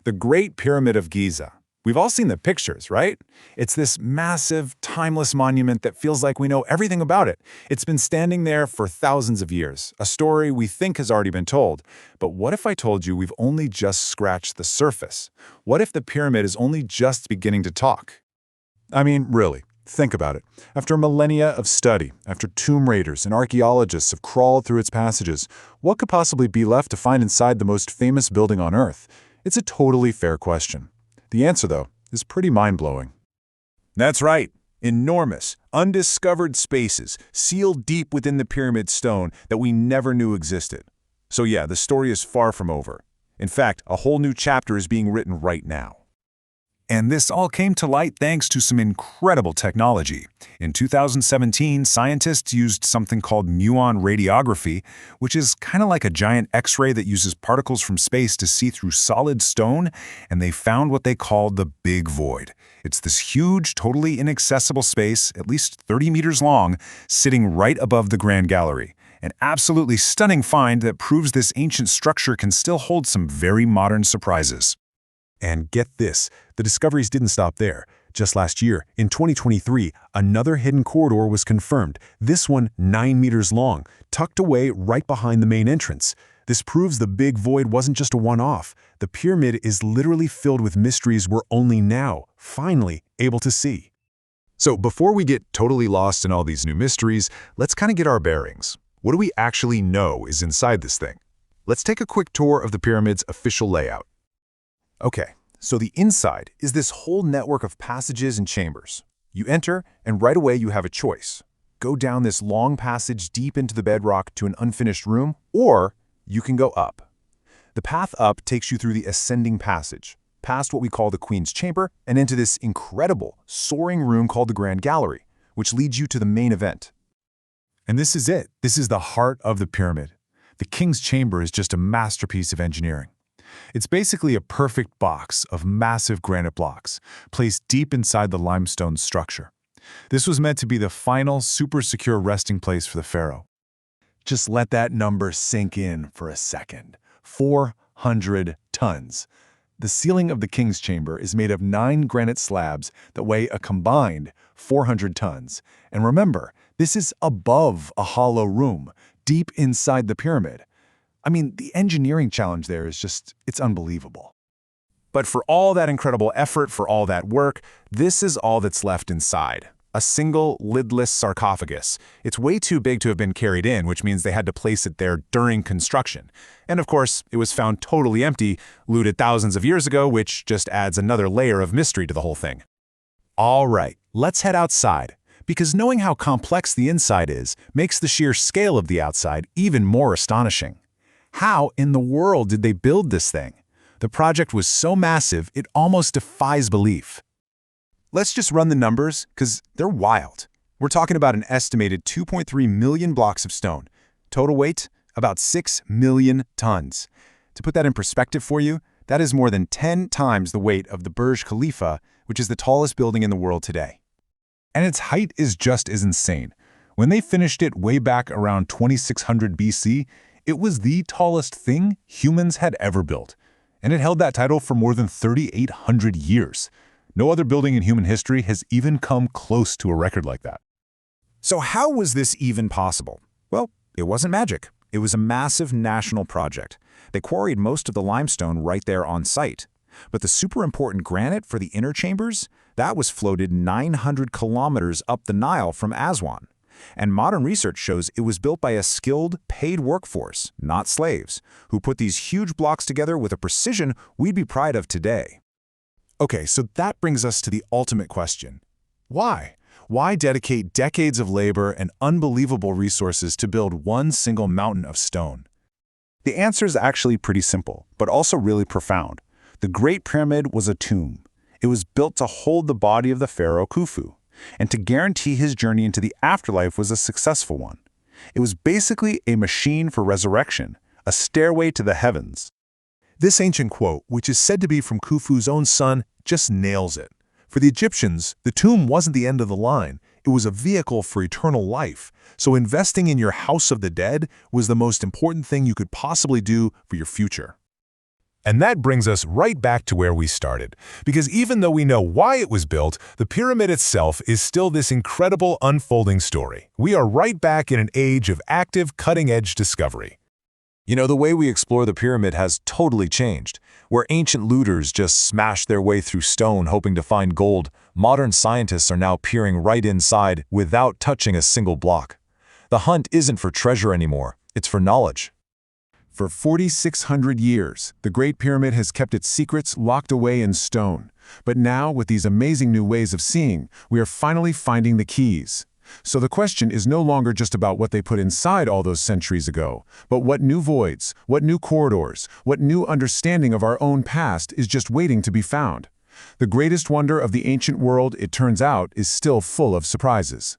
The Great Pyramid of Giza. We've all seen the pictures, right? It's this massive, timeless monument that feels like we know everything about it. It's been standing there for thousands of years, a story we think has already been told. But what if I told you we've only just scratched the surface? What if the pyramid is only just beginning to talk? I mean, really, think about it. After millennia of study, after tomb raiders and archaeologists have crawled through its passages, what could possibly be left to find inside the most famous building on Earth? It's a totally fair question. The answer, though, is pretty mind-blowing. That's right. Enormous, undiscovered spaces sealed deep within the pyramid stone that we never knew existed. So yeah, the story is far from over. In fact, a whole new chapter is being written right now. And this all came to light thanks to some incredible technology. In 2017, scientists used something called muon radiography, which is kind of like a giant X-ray that uses particles from space to see through solid stone, and they found what they called the Big Void. It's this huge, totally inaccessible space, at least 30 meters long, sitting right above the Grand Gallery. An absolutely stunning find that proves this ancient structure can still hold some very modern surprises. And get this, the discoveries didn't stop there. Just last year, in 2023, another hidden corridor was confirmed, this one 9 meters long, tucked away right behind the main entrance. This proves the Big Void wasn't just a one-off. The pyramid is literally filled with mysteries we're only now, finally, able to see. So before we get totally lost in all these new mysteries, let's kind of get our bearings. What do we actually know is inside this thing? Let's take a quick tour of the pyramid's official layout. Okay, so the inside is this whole network of passages and chambers. You enter, and right away you have a choice. Go down this long passage deep into the bedrock to an unfinished room, or you can go up. The path up takes you through the ascending passage, past what we call the Queen's Chamber, and into this incredible, soaring room called the Grand Gallery, which leads you to the main event. And this is it. This is the heart of the pyramid. The King's Chamber is just a masterpiece of engineering. It's basically a perfect box of massive granite blocks, placed deep inside the limestone structure. This was meant to be the final, super secure resting place for the pharaoh. Just let that number sink in for a second. 400 tons. The ceiling of the King's Chamber is made of 9 granite slabs that weigh a combined 400 tons. And remember, this is above a hollow room, deep inside the pyramid. I mean, the engineering challenge there is just, it's unbelievable. But for all that incredible effort, for all that work, this is all that's left inside. A single, lidless sarcophagus. It's way too big to have been carried in, which means they had to place it there during construction. And of course, it was found totally empty, looted thousands of years ago, which just adds another layer of mystery to the whole thing. All right, let's head outside, because knowing how complex the inside is makes the sheer scale of the outside even more astonishing. How in the world did they build this thing? The project was so massive, it almost defies belief. Let's just run the numbers, because they're wild. We're talking about an estimated 2.3 million blocks of stone. Total weight, about 6 million tons. To put that in perspective for you, that is more than 10 times the weight of the Burj Khalifa, which is the tallest building in the world today. And its height is just as insane. When they finished it way back around 2600 BC, it was the tallest thing humans had ever built, and it held that title for more than 3,800 years. No other building in human history has even come close to a record like that. So how was this even possible? Well, it wasn't magic. It was a massive national project. They quarried most of the limestone right there on site. But the super important granite for the inner chambers, that was floated 900 kilometers up the Nile from Aswan. And modern research shows it was built by a skilled, paid workforce, not slaves, who put these huge blocks together with a precision we'd be proud of today. Okay, so that brings us to the ultimate question. Why? Why dedicate decades of labor and unbelievable resources to build one single mountain of stone? The answer is actually pretty simple, but also really profound. The Great Pyramid was a tomb. It was built to hold the body of the pharaoh Khufu, and to guarantee his journey into the afterlife was a successful one. It was basically a machine for resurrection, a stairway to the heavens. This ancient quote, which is said to be from Khufu's own son, just nails it. For the Egyptians, the tomb wasn't the end of the line. It was a vehicle for eternal life. So investing in your house of the dead was the most important thing you could possibly do for your future. And that brings us right back to where we started. Because even though we know why it was built, the pyramid itself is still this incredible unfolding story. We are right back in an age of active, cutting-edge discovery. You know, the way we explore the pyramid has totally changed. Where ancient looters just smashed their way through stone hoping to find gold, modern scientists are now peering right inside without touching a single block. The hunt isn't for treasure anymore, it's for knowledge. For 4,600 years, the Great Pyramid has kept its secrets locked away in stone. But now, with these amazing new ways of seeing, we are finally finding the keys. So the question is no longer just about what they put inside all those centuries ago, but what new voids, what new corridors, what new understanding of our own past is just waiting to be found. The greatest wonder of the ancient world, it turns out, is still full of surprises.